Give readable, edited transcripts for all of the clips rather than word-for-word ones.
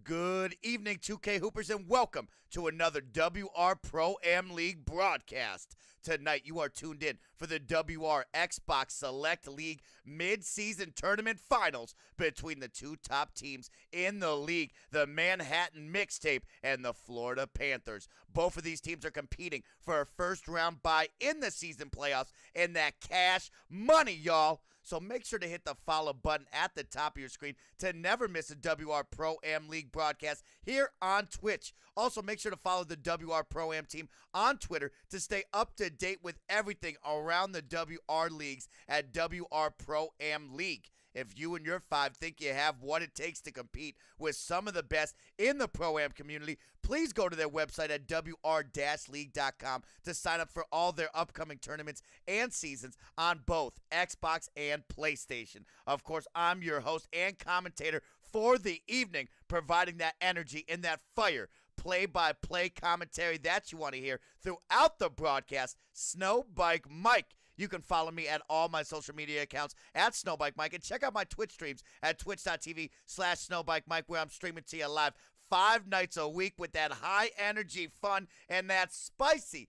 Good evening, 2K Hoopers, and welcome to another WR Pro-Am League broadcast. Tonight, you are tuned in for the WR Xbox Select League mid-season tournament finals between the two top teams in the league, the Manhattan Mixtape and the Florida Panthers. Both of these teams are competing for a first-round bye in the season playoffs and that cash money, y'all. So make sure to hit the follow button at the top of your screen to never miss a WR Pro-Am League broadcast here on Twitch. Also, make sure to follow the WR Pro-Am team on Twitter to stay up to date with everything around the WR leagues at WR Pro-Am League. If you and your five think you have what it takes to compete with some of the best in the Pro-Am community, please go to their website at wr-league.com to sign up for all their upcoming tournaments and seasons on both Xbox and PlayStation. Of course, I'm your host and commentator for the evening, providing that energy and that fire play-by-play commentary that you want to hear throughout the broadcast, SnowBikeMike. You can follow me at all my social media accounts at SnowBikeMike and check out my Twitch streams at twitch.tv/SnowBikeMike, where I'm streaming to you live 5 nights a week with that high energy fun and that spicy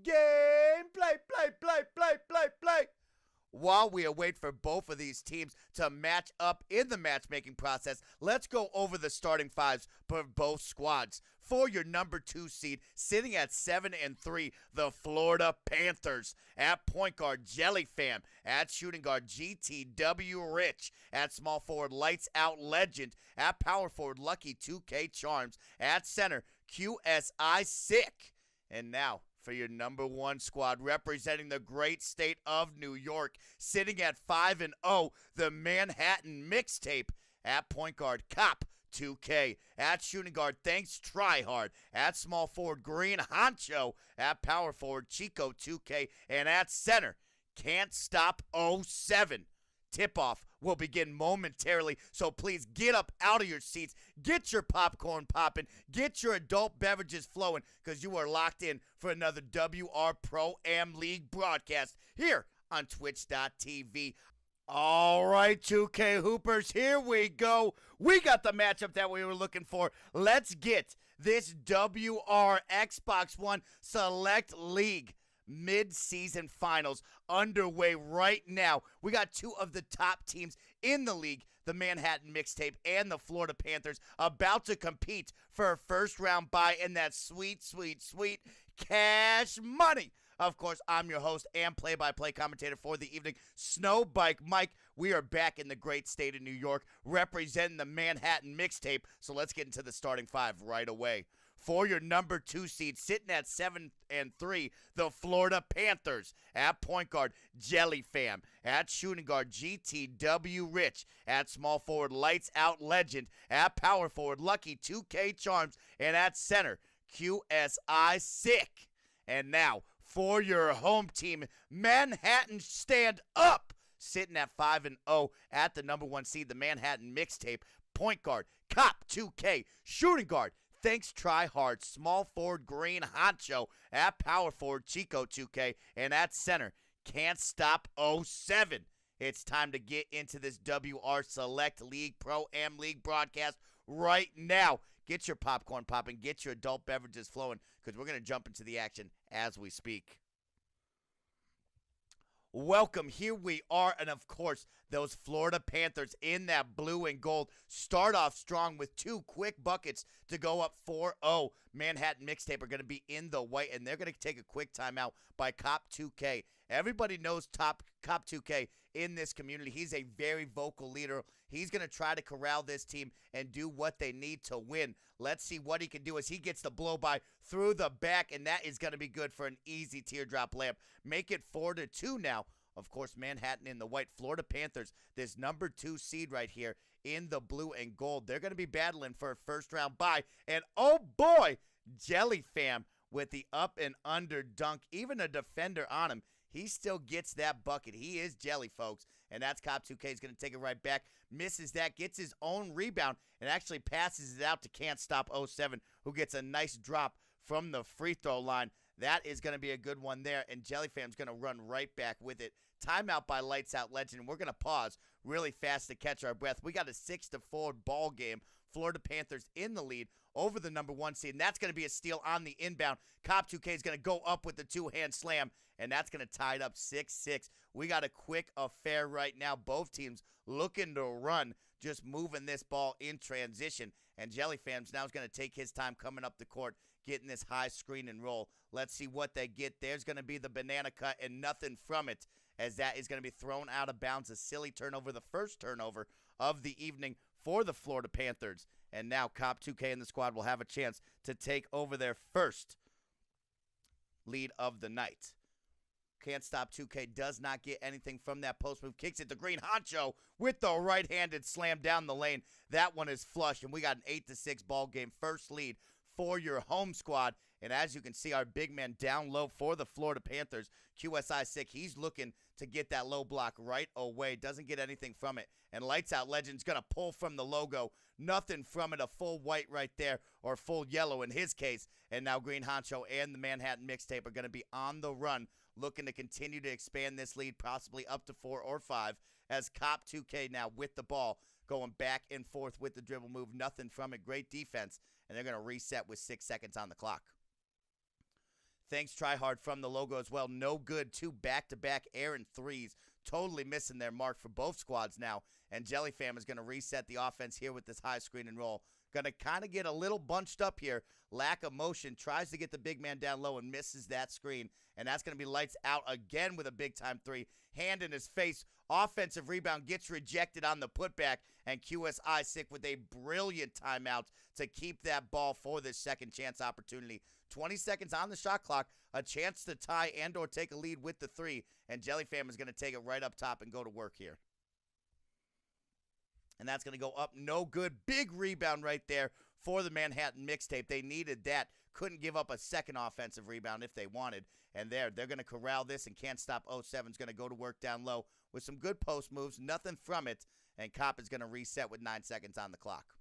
gameplay, play. While we await for both of these teams to match up in the matchmaking process, let's go over the starting fives for both squads. For your number 2 seed, sitting at 7-3, the Florida Panthers. At point guard, Jellyfam. At shooting guard, GTW Rich. At small forward, Lights Out Legend. At power forward, Lucky 2K Charms. At center, QSI Sick. And now, for your number 1 squad, representing the great state of New York, sitting at 5-0, the Manhattan Mixtape. At point guard, Cop 2K. At shooting guard, Thanks Tryhard. At small forward, Green Honcho. At power forward, Chico 2K. And at center, Can't Stop 07. Tip-off will begin momentarily, so please get up out of your seats, get your popcorn popping, get your adult beverages flowing, because you are locked in for another WR Pro-Am League broadcast here on Twitch.tv. All right, 2K Hoopers, here we go. We got the matchup that we were looking for. Let's get this WR Xbox One Select League mid-season finals underway right now. We got 2 of the top teams in the league, the Manhattan Mixtape and the Florida Panthers, about to compete for a first-round bye in that sweet cash money. Of course, I'm your host and play-by-play commentator for the evening, SnowBikeMike. We are back in the great state of New York, representing the Manhattan Mixtape, so let's get into the starting 5 right away. For your number 2 seed, sitting at 7-3, the Florida Panthers. At point guard, Jellyfam. At shooting guard, GTW Rich. At small forward, Lights Out Legend. At power forward, Lucky 2K Charms. And at center, QSI Sick. And now, for your home team, Manhattan Stand Up. Sitting at 5-0 at the number 1 seed, the Manhattan Mixtape. Point guard, Cop 2K. Shooting guard, Thanks Tryhard. Small forward, Green Honcho. At power forward, Chico 2K. And at center, Can't Stop 07. It's time to get into this WR Select League Pro-Am League broadcast right now. Get your popcorn popping, get your adult beverages flowing, because we're going to jump into the action as we speak. Welcome, here we are, and of course, those Florida Panthers in that blue and gold start off strong with 2 quick buckets to go up 4-0. Manhattan Mixtape are going to be in the white, and they're going to take a quick timeout by Cop 2K. Everybody knows Cop 2K in this community. He's a very vocal leader. He's going to try to corral this team and do what they need to win. Let's see what he can do as he gets the blow-by through the back, and that is going to be good for an easy teardrop layup. Make it 4-2 now. Of course, Manhattan in the white. Florida Panthers, this number 2 seed right here in the blue and gold. They're going to be battling for a first-round bye. And, oh, boy, Jellyfam with the up and under dunk. Even a defender on him. He still gets that bucket. He is jelly, folks. And that's Cop 2K. He's going to take it right back. Misses that. Gets his own rebound. And actually passes it out to Can't Stop 07, who gets a nice drop from the free throw line. That is going to be a good one there. And Jellyfam's going to run right back with it. Timeout by Lights Out Legend. We're going to pause really fast to catch our breath. We got a 6-4 ball game. Florida Panthers in the lead over the number 1 seed, and that's going to be a steal on the inbound. Cop 2K is going to go up with the two-hand slam, and that's going to tie it up 6-6. We got a quick affair right now. Both teams looking to run, just moving this ball in transition. And Jellyfams now is going to take his time coming up the court, getting this high screen and roll. Let's see what they get. There's going to be the banana cut and nothing from it, as that is going to be thrown out of bounds. A silly turnover, the first turnover of the evening for the Florida Panthers. And now Cop 2K and the squad will have a chance to take over their first lead of the night. Can't Stop 2K does not get anything from that post move. Kicks it to Green Honcho with the right-handed slam down the lane. That one is flush, and we got an 8-6 ball game. First lead for your home squad. And as you can see, our big man down low for the Florida Panthers, QSI Sick, he's looking to get that low block right away. Doesn't get anything from it. And Lights Out Legend's going to pull from the logo. Nothing from it. A full white right there, or full yellow in his case. And now Green Honcho and the Manhattan Mixtape are going to be on the run, looking to continue to expand this lead, possibly up to 4 or 5, as Cop 2K now with the ball, going back and forth with the dribble move. Nothing from it. Great defense. And they're going to reset with 6 seconds on the clock. Thanks, Tryhard from the logo as well. No good. 2 back-to-back errant threes. Totally missing their mark for both squads now. And Jellyfam is going to reset the offense here with this high screen and roll. Going to kind of get a little bunched up here. Lack of motion. Tries to get the big man down low and misses that screen. And that's going to be Lights Out again with a big-time 3. Hand in his face. Offensive rebound gets rejected on the putback. And QSI Sick with a brilliant timeout to keep that ball for this second chance opportunity. 20 seconds on the shot clock. A chance to tie and or take a lead with the 3. And Jellyfam is going to take it right up top and go to work here. And that's going to go up. No good. Big rebound right there for the Manhattan Mixtape. They needed that. Couldn't give up a second offensive rebound if they wanted. And they're going to corral this, and Can't Stop 07 is going to go to work down low with some good post moves. Nothing from it. And Cop is going to reset with 9 seconds on the clock.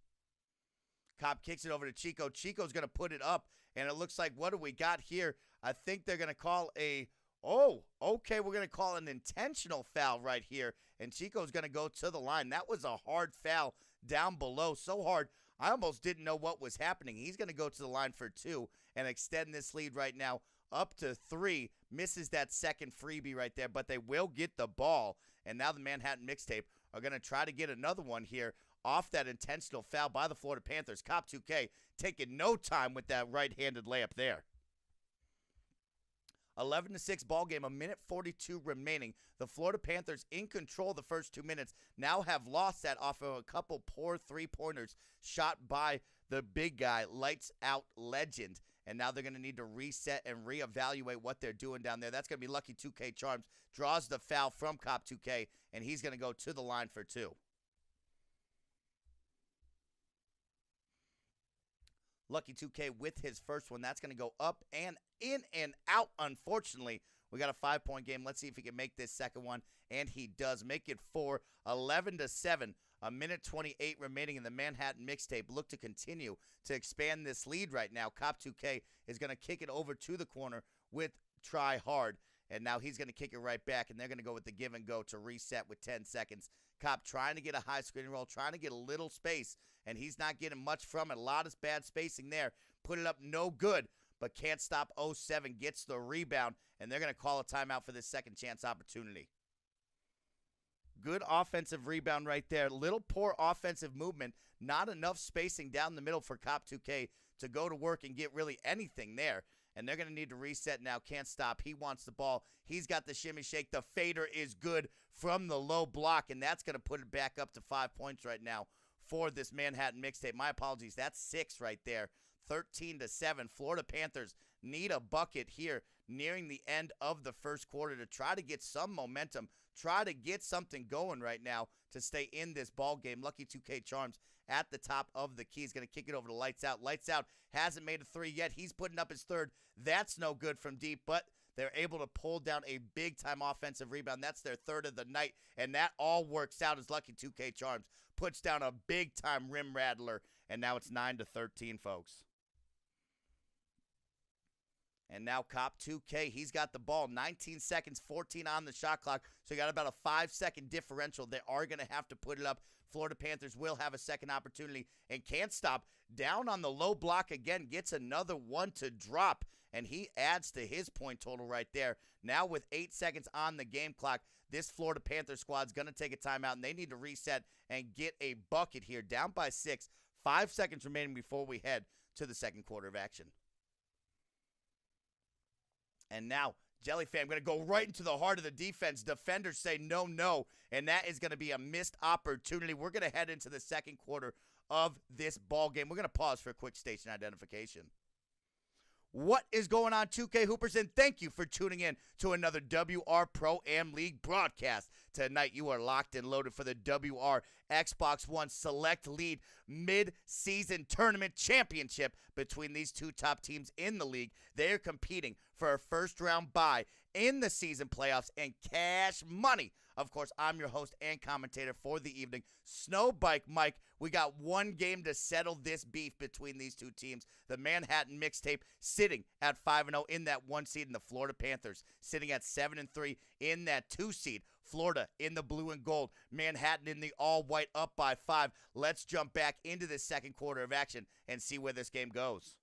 Cop kicks it over to Chico. Chico's going to put it up. And it looks like, what do we got here? I think they're going to call a... Oh, okay, we're going to call an intentional foul right here. And Chico's going to go to the line. That was a hard foul down below. So hard, I almost didn't know what was happening. He's going to go to the line for 2 and extend this lead right now up to 3. Misses that second freebie right there, but they will get the ball. And now the Manhattan Mixtape are going to try to get another one here off that intentional foul by the Florida Panthers. Cop 2K taking no time with that right-handed layup there. 11-6 ball game, 1:42 remaining. The Florida Panthers in control the first 2 minutes. Now have lost that off of a couple poor three-pointers shot by the big guy, Lights Out Legend. And now they're going to need to reset and reevaluate what they're doing down there. That's going to be Lucky 2K Charms. Draws the foul from Cop 2K, and he's going to go to the line for 2. Lucky 2K with his first one. That's going to go up and in and out, unfortunately. We got a 5-point game. Let's see if he can make this second one. And he does. Make it 4, 11-7. 1:28 remaining in the Manhattan Mixtape. Look to continue to expand this lead right now. Cop 2K is going to kick it over to the corner with Try Hard. And now he's going to kick it right back. And they're going to go with the give and go to reset with 10 seconds. Cop trying to get a high screen roll, trying to get a little space, and he's not getting much from it. A lot of bad spacing there. Put it up, no good, but Can't Stop 07 gets the rebound, and they're going to call a timeout for this second chance opportunity. Good offensive rebound right there. Little poor offensive movement. Not enough spacing down the middle for Cop 2K to go to work and get really anything there. And they're going to need to reset now. Can't Stop. He wants the ball. He's got the shimmy shake. The fader is good from the low block, and that's going to put it back up to 5 points right now for this Manhattan Mixtape. My apologies. That's 6 right there. 13-7. Florida Panthers need a bucket here nearing the end of the first quarter to try to get some momentum, try to get something going right now to stay in this ball game. Lucky 2K Charms at the top of the key. He's going to kick it over to Lights Out. Lights Out hasn't made a 3 yet. He's putting up his third. That's no good from deep, but they're able to pull down a big-time offensive rebound. That's their third of the night, and that all works out as Lucky 2K Charms puts down a big-time rim rattler, and now it's 9-13, folks. And now Cop 2K, he's got the ball. 19 seconds, 14 on the shot clock. So you got about a 5-second differential. They are going to have to put it up. Florida Panthers will have a second opportunity and can't stop. Down on the low block again, gets another one to drop. And he adds to his point total right there. Now with 8 seconds on the game clock, this Florida Panthers squad is going to take a timeout, and they need to reset and get a bucket here. Down by 6. 5 seconds remaining before we head to the second quarter of action. And now, Jelly Fam, going to go right into the heart of the defense. Defenders say no, no, and that is going to be a missed opportunity. We're going to head into the second quarter of this ball game. We're going to pause for a quick station identification. What is going on, 2K Hoopers? And thank you for tuning in to another WR Pro-Am League broadcast. Tonight, you are locked and loaded for the WR Xbox One Select League Mid-Season Tournament Championship between these two top teams in the league. They are competing for a first-round bye in the season playoffs and cash money. Of course, I'm your host and commentator for the evening, SnowBikeMike. We got one game to settle this beef between these two teams. The Manhattan Mixtape sitting at 5-0 in that 1 seed, and the Florida Panthers sitting at 7-3 in that 2 seed. Florida in the blue and gold, Manhattan in the all-white, up by 5. Let's jump back into the second quarter of action and see where this game goes.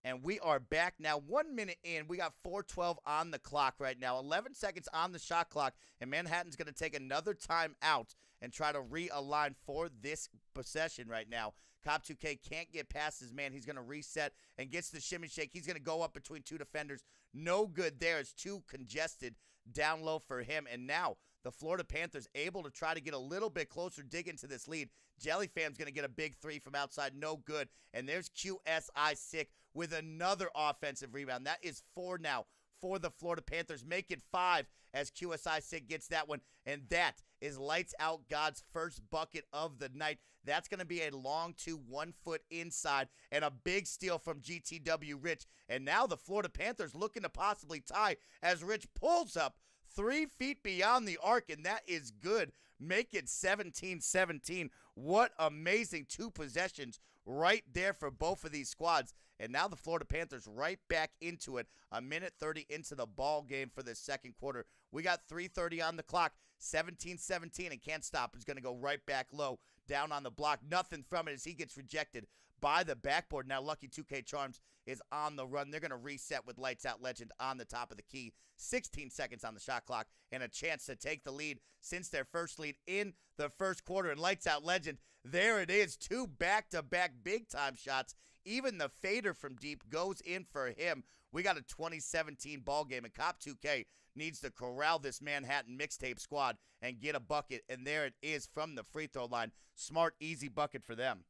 And we are back now. 1 minute in. We got 4:12 on the clock right now. 11 seconds on the shot clock. And Manhattan's going to take another time out and try to realign for this possession right now. Cop 2K can't get past his man. He's going to reset and gets the shimmy shake. He's going to go up between two defenders. No good there. It's too congested down low for him. And now the Florida Panthers able to try to get a little bit closer, dig into this lead. Jelly Fam's going to get a big 3 from outside. No good. And there's QSI Sick with another offensive rebound. That is 4 now for the Florida Panthers. Make it 5 as QSI Sick gets that one. And that is Lights Out God's first bucket of the night. That's going to be a long 2, 1 foot inside, and a big steal from GTW Rich. And now the Florida Panthers looking to possibly tie as Rich pulls up 3 feet beyond the arc, and that is good. Make it 17-17. What amazing 2 possessions right there for both of these squads. And now the Florida Panthers right back into it. 1:30 into the ball game for the second quarter. We got 3:30 on the clock. 17-17, and can't stop. It's going to go right back low, down on the block. Nothing from it as he gets rejected by the backboard. Now Lucky 2K Charms is on the run. They're going to reset with Lights Out Legend on the top of the key. 16 seconds on the shot clock and a chance to take the lead since their first lead in the first quarter. And Lights Out Legend, there it is. 2 back-to-back big-time shots. Even the fader from deep goes in for him. We got a 2017 ball game, and Cop 2K needs to corral this Manhattan Mixtape squad and get a bucket. And there it is from the free throw line. Smart, easy bucket for them.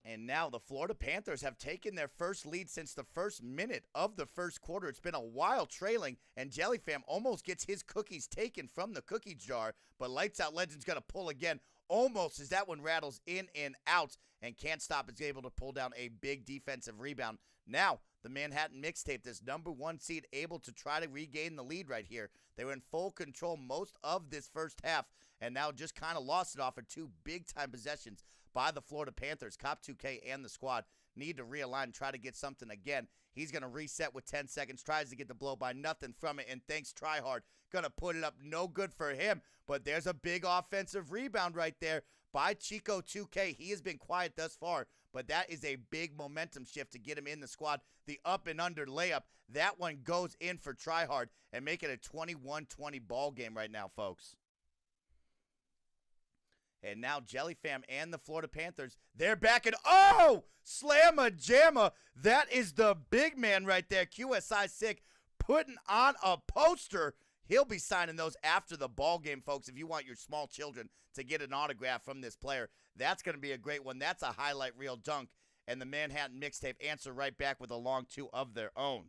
And now the Florida Panthers have taken their first lead since the first minute of the first quarter. It's been a while trailing, and Jelly Fam almost gets his cookies taken from the cookie jar. But Lights Out Legend's going to pull again. Almost as that one rattles in and out, and can't stop. Is able to pull down a big defensive rebound. Now, the Manhattan Mixtape, this number 1 seed, able to try to regain the lead right here. They were in full control most of this first half, and now just kind of lost it off of 2 big-time possessions by the Florida Panthers. Cop 2K and the squad need to realign and try to get something again. He's going to reset with 10 seconds, tries to get the blow by, nothing from it, and thanks Tryhard. Going to put it up, no good for him, but there's a big offensive rebound right there by Chico 2K. He has been quiet thus far, but that is a big momentum shift to get him in the squad. The up and under layup, that one goes in for Tryhard and make it a 21-20 ball game right now, folks. And now Jelly Fam and the Florida Panthers, they're back and oh! Slamma-jamma. That is the big man right there. QSI Sick putting on a poster. He'll be signing those after the ball game, folks. If you want your small children to get an autograph from this player, that's going to be a great one. That's a highlight reel dunk. And the Manhattan Mixtape answer right back with a long 2 of their own.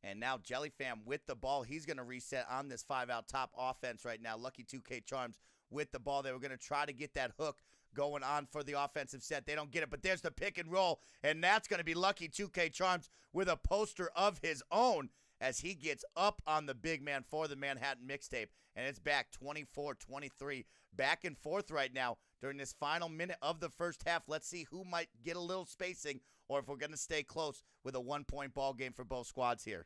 And now Jelly Fam with the ball. He's going to reset on this 5-out top offense right now. Lucky 2K Charms with the ball. They were going to try to get that hook going on for the offensive set. They don't get it, but there's the pick and roll. And that's going to be Lucky 2K Charms with a poster of his own as he gets up on the big man for the Manhattan Mixtape, and it's back 24-23. Back and forth right now during this final minute of the first half. Let's see who might get a little spacing or if we're going to stay close with a one-point ball game for both squads here.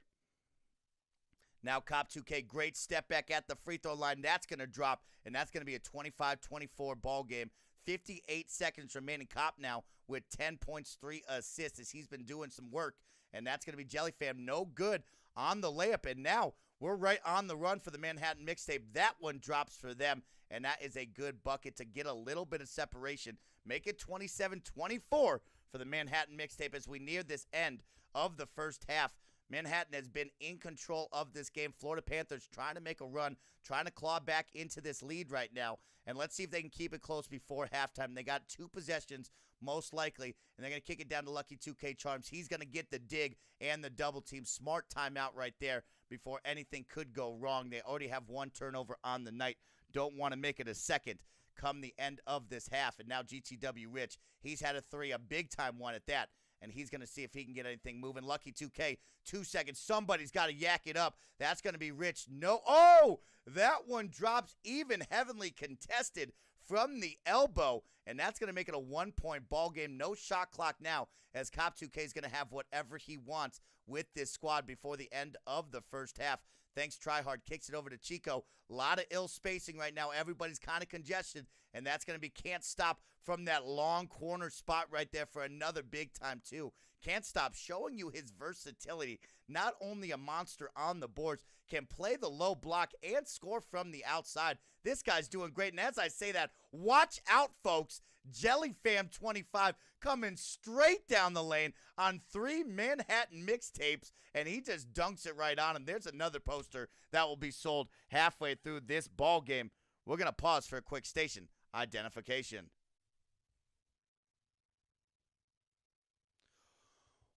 Now Cop 2K, great step back at the free throw line. That's going to drop, and that's going to be a 25-24 ball game. 58 seconds remaining. Cop now with 10 points, 3 assists as he's been doing some work, and that's going to be Jellyfam no good on the layup. And now we're right on the run for the Manhattan Mixtape. That one drops for them, and that is a good bucket to get a little bit of separation. Make it 27-24 for the Manhattan Mixtape as we near this end of the first half. Manhattan has been in control of this game. Florida Panthers trying to make a run, trying to claw back into this lead right now. And let's see if they can keep it close before halftime. They got 2 possessions, most likely, and they're going to kick it down to Lucky 2K Charms. He's going to get the dig and the double team. Smart timeout right there before anything could go wrong. They already have 1 turnover on the night. Don't want to make it a second come the end of this half. And now GTW Rich, he's had a 3, a big-time one at that. And he's going to see if he can get anything moving. Lucky 2K, 2 seconds. Somebody's got to yak it up. That's going to be Rich. No. Oh, that one drops even heavenly contested from the elbow. And that's going to make it a 1-point ball game. No shot clock now as Cop 2K is going to have whatever he wants with this squad before the end of the first half. Thanks, Tryhard. Kicks it over to Chico. A lot of ill spacing right now. Everybody's kind of congested, and that's going to be Can't Stop from that long corner spot right there for another big time, too. Can't Stop showing you his versatility. Not only a monster on the boards, can play the low block and score from the outside. This guy's doing great, and as I say that, watch out, folks. Jellyfam 25 coming straight down the lane on 3 Manhattan Mixtapes, and he just dunks it right on him. There's another poster that will be sold halfway through this ball game. We're going to pause for a quick station identification.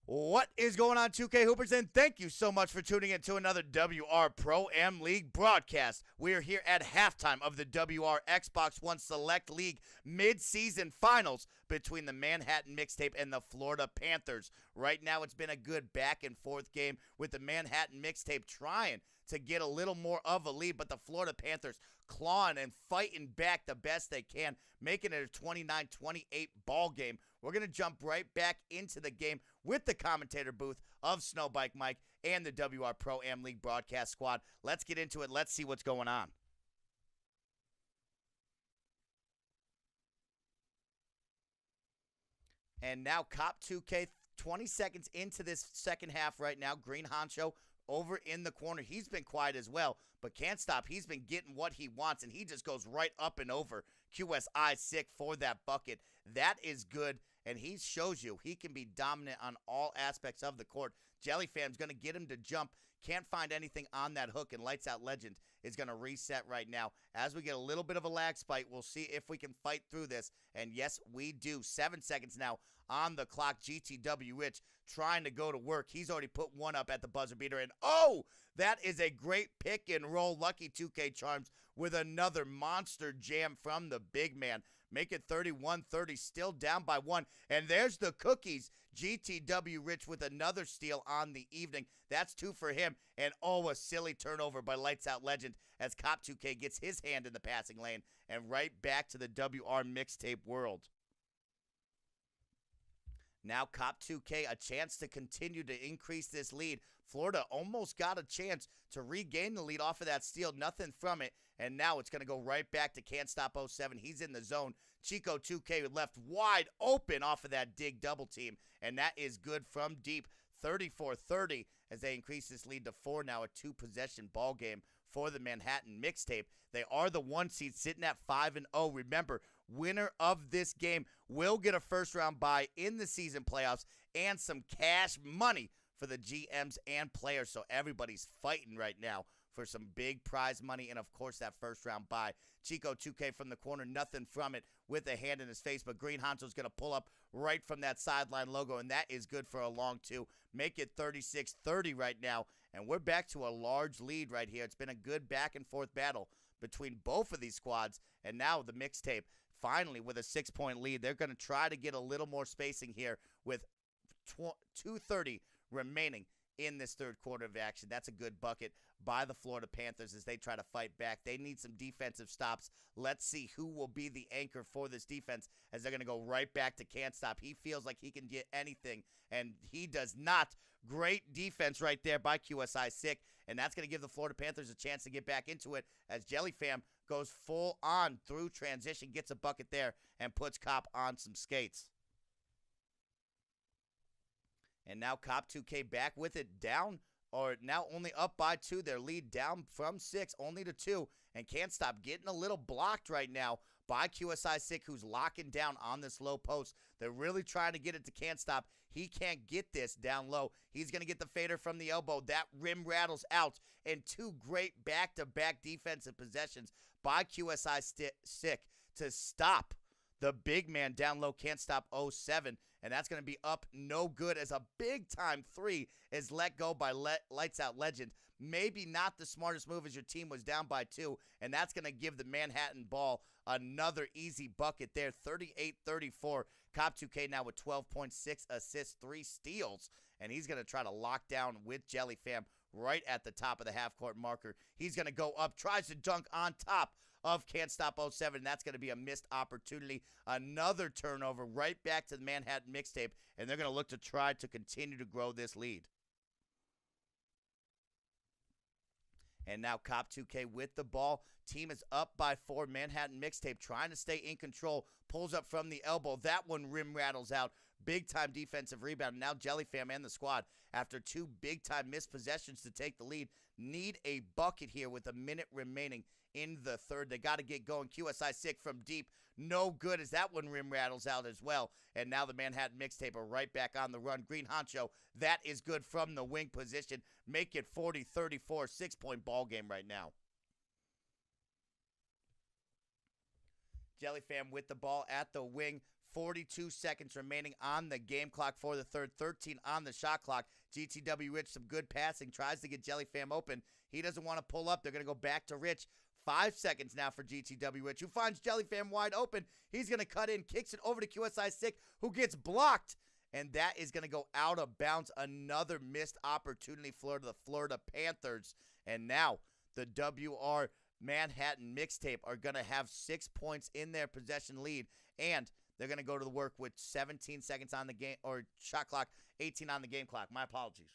What is going on, 2K Hoopers? And thank you so much for tuning in to another WR Pro Am League broadcast. We are here at halftime of the WR Xbox One Select League mid-season finals between the Manhattan Mixtape and the Florida Panthers. Right now, it's been a good back-and-forth game with the Manhattan Mixtape trying to get a little more of a lead, but the Florida Panthers clawing and fighting back the best they can, making it a 29-28 ball game. We're going to jump right back into the game with the commentator booth of SnowBikeMike and the WR Pro Am League broadcast squad. Let's get into it. Let's see what's going on. And now Cop 2K, 20 seconds into this second half right now. Green Honcho over in the corner. He's been quiet as well, but Can't Stop. He's been getting what he wants, and he just goes right up and over QSI sick for that bucket. That is good, and he shows you he can be dominant on all aspects of the court. Jellyfam's going to get him to jump. Can't find anything on that hook, and Lights Out Legend is going to reset right now. As we get a little bit of a lag spike, we'll see if we can fight through this, and yes, we do. 7 seconds now on the clock. GTW Rich trying to go to work. He's already put one up at the buzzer beater, and oh, that is a great pick and roll. Lucky 2K Charms with another monster jam from the big man. Make it 31-30, still down by 1. And there's the cookies. GTW Rich with another steal on the evening. That's 2 for him. And oh, a silly turnover by Lights Out Legend as Cop 2K gets his hand in the passing lane. And right back to the WR Mixtape world. Now Cop 2K, a chance to continue to increase this lead. Florida almost got a chance to regain the lead off of that steal. Nothing from it. And now it's going to go right back to Can't Stop 07. He's in the zone. Chico 2K left wide open off of that dig double team. And that is good from deep. 34-30 as they increase this lead to 4 now. A 2-possession ball game for the Manhattan Mixtape. They are the 1 seed sitting at 5-0. Remember, winner of this game will get a first-round bye in the season playoffs and some cash money for the GMs and players. So everybody's fighting right now for some big prize money and, of course, that first-round bye. Chico 2K from the corner, nothing from it with a hand in his face, but Green Honcho's going to pull up right from that sideline logo, and that is good for a long 2. Make it 36-30 right now, and we're back to a large lead right here. It's been a good back-and-forth battle between both of these squads, and now the Mixtape finally with a 6-point lead. They're going to try to get a little more spacing here with 2:30 remaining in this third quarter of action. That's a good bucket by the Florida Panthers as they try to fight back. They need some defensive stops. Let's see who will be the anchor for this defense as they're going to go right back to can't stop. He feels like he can get anything, and he does not. Great defense right there by QSI Sick, and that's going to give the Florida Panthers a chance to get back into it as Jellyfam goes full on through transition, gets a bucket there, and puts Cop on some skates. And now Cop 2K back with it down, or now only up by 2. Their lead down from 6, only to 2, and can't stop getting a little blocked right now by QSI Sick, who's locking down on this low post. They're really trying to get it to can't stop. He can't get this down low. He's going to get the fader from the elbow. That rim rattles out, and 2 great back-to-back defensive possessions by QSI Sick to stop the big man down low. Can't stop 07, and that's going to be up no good as a big-time 3 is let go by Lights Out Legend. Maybe not the smartest move as your team was down by 2, and that's going to give the Manhattan Ball another easy bucket there, 38-34. Cop 2K now with 12.6 assists, 3 steals, and he's going to try to lock down with Jellyfam right at the top of the half-court marker. He's going to go up, tries to dunk on top of Can't Stop 07, and that's going to be a missed opportunity. Another turnover right back to the Manhattan Mixtape, and they're going to look to try to continue to grow this lead. And now Cop 2K with the ball. Team is up by 4. Manhattan Mixtape trying to stay in control. Pulls up from the elbow. That one rim rattles out. Big-time defensive rebound. Now Jellyfam and the squad, after 2 big-time missed possessions to take the lead, need a bucket here with a minute remaining in the third. They got to get going. QSI Sick from deep. No good as that one rim rattles out as well. And now the Manhattan Mixtape are right back on the run. Green Honcho, that is good from the wing position. Make it 40-34, 6-point ball game right now. Jellyfam with the ball at the wing. 42 seconds remaining on the game clock for the third. 13 on the shot clock. GTW Rich, some good passing. Tries to get Jellyfam open. He doesn't want to pull up. They're going to go back to Rich. 5 seconds now for GTW Rich, who finds Jellyfam wide open. He's going to cut in, kicks it over to QSI Sick, who gets blocked. And that is going to go out of bounds. Another missed opportunity for the Florida Panthers. And now the WR Manhattan Mixtape are going to have 6 points in their possession lead. And they're going to go to the work with 17 seconds on the game, or shot clock, 18 on the game clock. My apologies.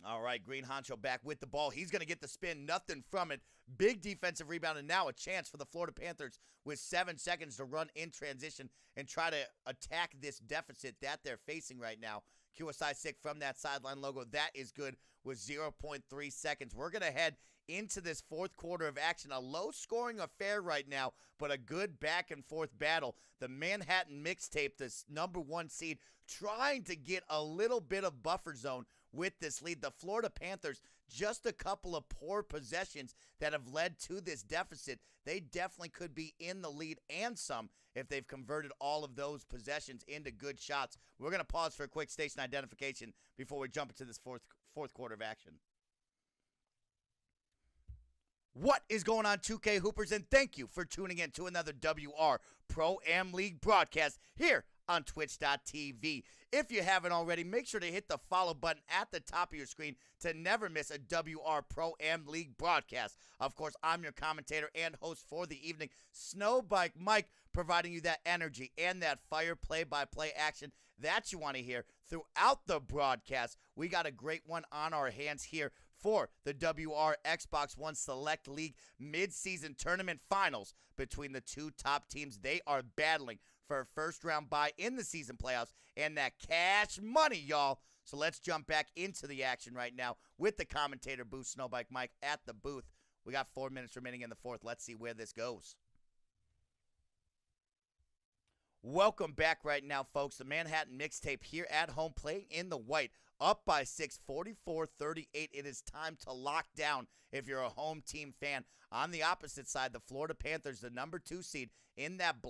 All right, Green Honcho back with the ball. He's going to get the spin. Nothing from it. Big defensive rebound, and now a chance for the Florida Panthers with 7 seconds to run in transition and try to attack this deficit that they're facing right now. QSI Sick from that sideline logo. That is good with 0.3 seconds. We're going to head into this fourth quarter of action. A low-scoring affair right now, but a good back-and-forth battle. The Manhattan Mixtape, this #1 seed, trying to get a little bit of buffer zone with this lead. The Florida Panthers, just a couple of poor possessions that have led to this deficit. They definitely could be in the lead and some if they've converted all of those possessions into good shots. We're going to pause for a quick station identification before we jump into this fourth quarter of action. What is going on, 2K Hoopers, and thank you for tuning in to another WR Pro Am League broadcast here on Twitch.tv. If you haven't already, make sure to hit the follow button at the top of your screen to never miss a WR Pro Am League broadcast. Of course, I'm your commentator and host for the evening, SnowBikeMike, providing you that energy and that fire play-by-play action that you want to hear throughout the broadcast. We got a great one on our hands here for the WR Xbox One Select League mid-season tournament finals between the 2 top teams. They are battling for a first-round bye in the season playoffs and that cash money, y'all. So let's jump back into the action right now with the commentator booth, SnowBikeMike, at the booth. We got 4 minutes remaining in the fourth. Let's see where this goes. Welcome back right now, folks. The Manhattan Mixtape here at home playing in the white. Up by 6, 44-38. It is time to lock down if you're a home team fan. On the opposite side, the Florida Panthers, the #2 seed in that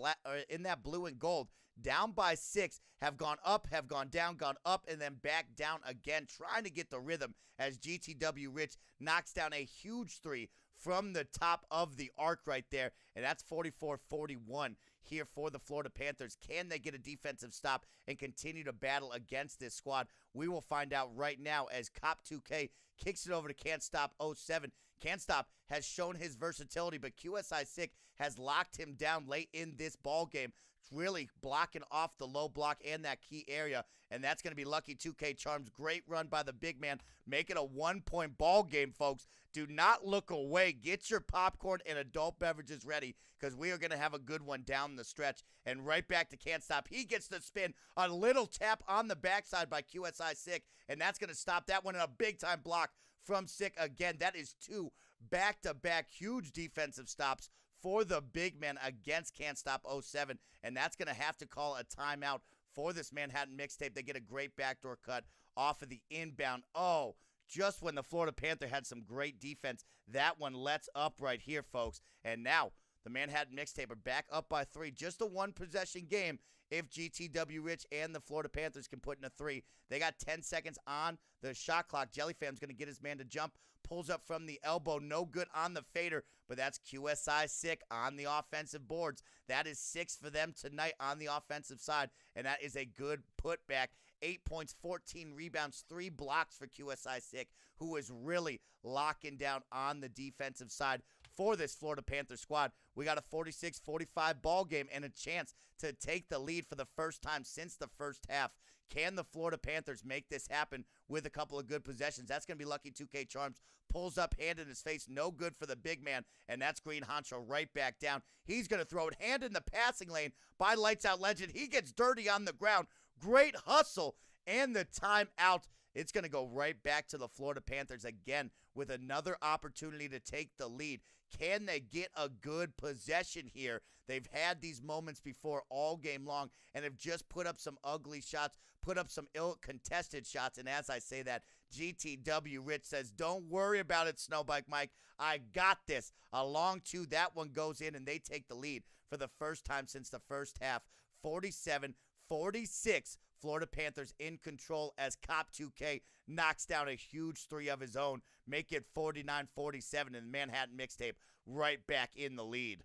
blue and gold, down by 6, have gone up, have gone down, gone up, and then back down again, trying to get the rhythm as GTW Rich knocks down a huge 3 from the top of the arc right there, and that's 44-41 here for the Florida Panthers. Can they get a defensive stop and continue to battle against this squad? We will find out right now as Cop 2K kicks it over to Can't Stop 07. Can't Stop has shown his versatility, but QSI Sick has locked him down late in this ball game, really blocking off the low block and that key area, and that's going to be Lucky 2K Charms. Great run by the big man. Make it a 1-point ball game, folks. Do not look away. Get your popcorn and adult beverages ready because we are going to have a good one down the stretch. And right back to Can't Stop. He gets the spin. A little tap on the backside by QSI Sick, and that's going to stop that one in a big-time block from Sick again. That is 2 back-to-back huge defensive stops for the big man against Can't Stop 07, and that's going to have to call a timeout for this Manhattan Mixtape. They get a great backdoor cut off of the inbound. Oh, just when the Florida Panther had some great defense, that one lets up right here, folks. And now the Manhattan Mixtape are back up by 3. Just a one-possession game if GTW Rich and the Florida Panthers can put in a 3. They got 10 seconds on the shot clock. Jellyfam's going to get his man to jump. Pulls up from the elbow. No good on the fader, but that's QSI Sick on the offensive boards. That is 6 for them tonight on the offensive side, and that is a good putback. 8 points, 14 rebounds, 3 blocks for QSI Sick, who is really locking down on the defensive side for this Florida Panther squad. We got a 46-45 ball game and a chance to take the lead for the first time since the first half. Can the Florida Panthers make this happen with a couple of good possessions? That's going to be Lucky 2K Charms. Pulls up, hand in his face. No good for the big man, and that's Green Honcho right back down. He's going to throw it. Hand in the passing lane by Lights Out Legend. He gets dirty on the ground. Great hustle, and the timeout. It's going to go right back to the Florida Panthers again with another opportunity to take the lead. Can they get a good possession here? They've had these moments before all game long and have just put up some ugly shots, put up some ill-contested shots. And as I say that, GTW Rich says, don't worry about it, SnowBikeMike. I got this. A long 2, that one goes in, and they take the lead for the first time since the first half. 47-46. Florida Panthers in control as Cop 2K knocks down a huge 3 of his own. Make it 49-47, and the Manhattan Mixtape right back in the lead.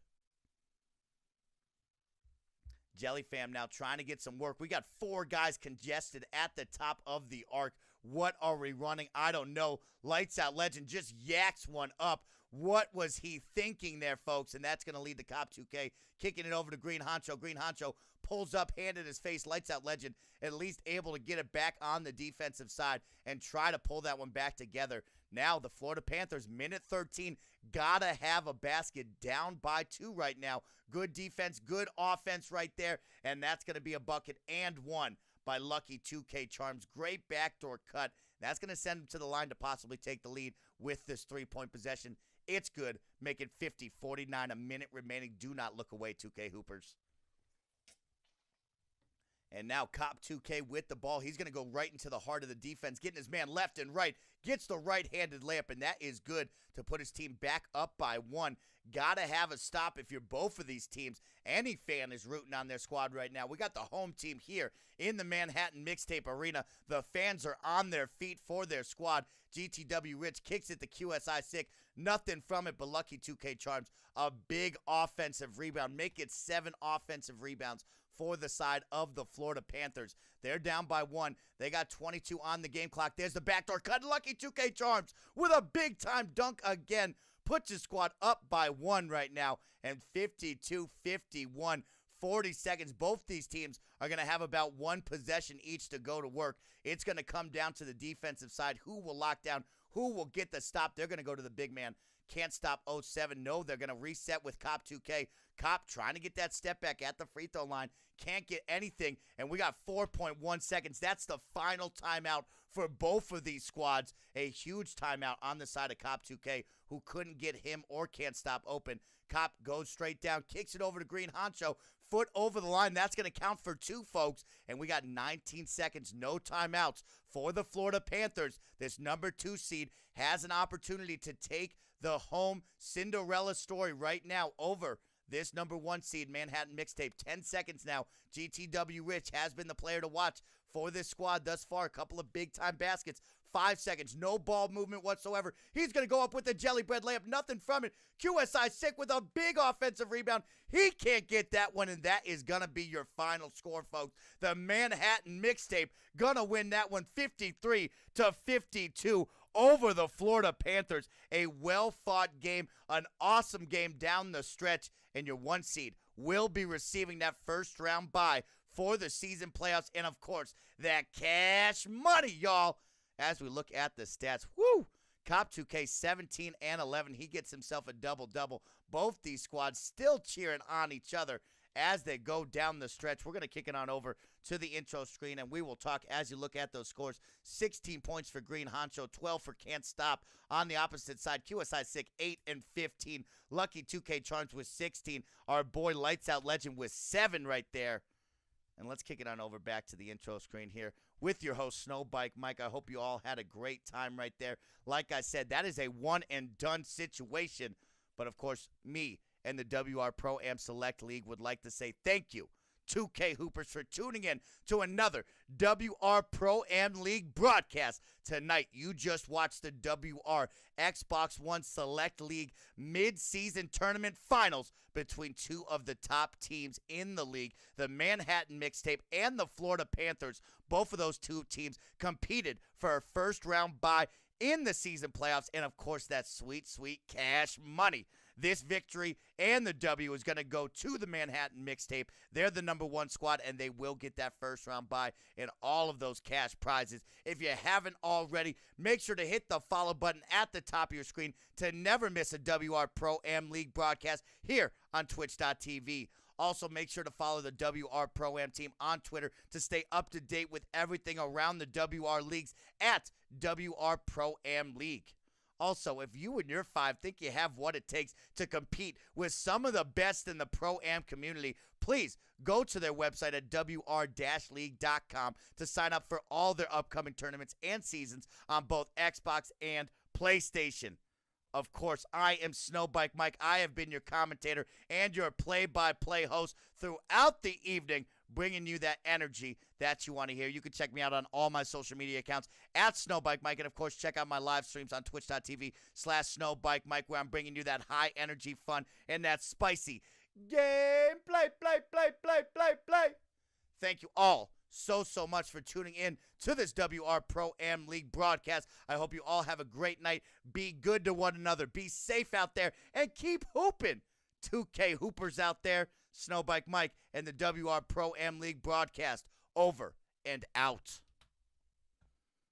Jellyfam now trying to get some work. We got 4 guys congested at the top of the arc. What are we running? I don't know. Lights Out Legend just yaks one up. What was he thinking there, folks? And that's going to lead to Cop 2K kicking it over to Green Honcho. Green Honcho pulls up, hand in his face. Lights Out Legend at least able to get it back on the defensive side and try to pull that one back together. Now the Florida Panthers, minute 13, gotta have a basket, down by 2 right now. Good defense, good offense right there, and that's going to be a bucket and 1 by Lucky 2K Charms. Great backdoor cut. That's going to send him to the line to possibly take the lead with this 3-point possession. It's good. Make it 50-49, a minute remaining. Do not look away, 2K Hoopers. And now Cop 2K with the ball. He's going to go right into the heart of the defense, getting his man left and right. Gets the right-handed layup, and that is good to put his team back up by 1. Got to have a stop if you're both of these teams. Any fan is rooting on their squad right now. We got the home team here in the Manhattan Mixtape Arena. The fans are on their feet for their squad. GTW Rich kicks it to QSI Sick. Nothing from it but Lucky 2K Charms. A big offensive rebound. Make it 7 offensive rebounds for the side of the Florida Panthers. They're down by 1. They got 22 on the game clock. There's the backdoor cut. Lucky 2K Charms with a big-time dunk again. Puts his squad up by 1 right now. And 52-51, 40 seconds. Both these teams are going to have about 1 possession each to go to work. It's going to come down to the defensive side. Who will lock down? Who will get the stop? They're going to go to the big man. Can't Stop 07. No, they're going to reset with Cop 2K. Cop trying to get that step back at the free throw line. Can't get anything. And we got 4.1 seconds. That's the final timeout for both of these squads. A huge timeout on the side of Cop 2K, who couldn't get him or Can't Stop open. Cop goes straight down, kicks it over to Green Honcho. Foot over the line. That's going to count for 2, folks. And we got 19 seconds, no timeouts for the Florida Panthers. This number 2 seed has an opportunity to take the home Cinderella story right now over this number 1 seed, Manhattan Mixtape. 10 seconds now. GTW Rich has been the player to watch for this squad thus far. A couple of big-time baskets. 5 seconds. No ball movement whatsoever. He's going to go up with the jelly bread layup. Nothing from it. QSI Sick with a big offensive rebound. He can't get that one, and that is going to be your final score, folks. The Manhattan Mixtape going to win that one 53-52 over the Florida Panthers. A well-fought game, an awesome game down the stretch, and your 1 seed will be receiving that first-round bye for the season playoffs, and, of course, that cash money, y'all. As we look at the stats, woo! Cop 2K 17 and 11. He gets himself a double-double. Both these squads still cheering on each other as they go down the stretch. We're going to kick it on over to the intro screen, and we will talk as you look at those scores. 16 points for Green Honcho, 12 for Can't Stop. On the opposite side, QSI Sick, 8 and 15. Lucky 2K Charms with 16. Our boy Lights Out Legend with 7 right there. And let's kick it on over back to the intro screen here with your host, SnowBikeMike. I hope you all had a great time right there. Like I said, that is a one-and-done situation. But, of course, me and the WR Pro-Am Select League would like to say thank you, 2K Hoopers, for tuning in to another WR Pro-Am League broadcast. Tonight, you just watched the WR Xbox One Select League mid-season tournament finals between 2 of the top teams in the league, the Manhattan Mixtape and the Florida Panthers. Both of those 2 teams competed for a first-round bye in the season playoffs, and, of course, that sweet, sweet cash money. This victory and the W is going to go to the Manhattan Mixtape. They're the number 1 squad, and they will get that first-round bye and all of those cash prizes. If you haven't already, make sure to hit the follow button at the top of your screen to never miss a WR Pro-Am League broadcast here on Twitch.tv. Also, make sure to follow the WR Pro-Am team on Twitter to stay up to date with everything around the WR leagues at WR Pro-Am League. Also, if you and your 5 think you have what it takes to compete with some of the best in the Pro-Am community, please go to their website at wr-league.com to sign up for all their upcoming tournaments and seasons on both Xbox and PlayStation. Of course, I am SnowBikeMike. I have been your commentator and your play-by-play host throughout the evening, bringing you that energy that you want to hear. You can check me out on all my social media accounts at SnowBikeMike. And, of course, check out my live streams on twitch.tv/SnowBikeMike, where I'm bringing you that high-energy fun and that spicy gameplay, play. Thank you all so much for tuning in to this WR Pro-Am League broadcast. I hope you all have a great night. Be good to one another. Be safe out there, and keep hooping. 2K Hoopers out there, SnowBikeMike and the WR Pro-Am League broadcast over and out.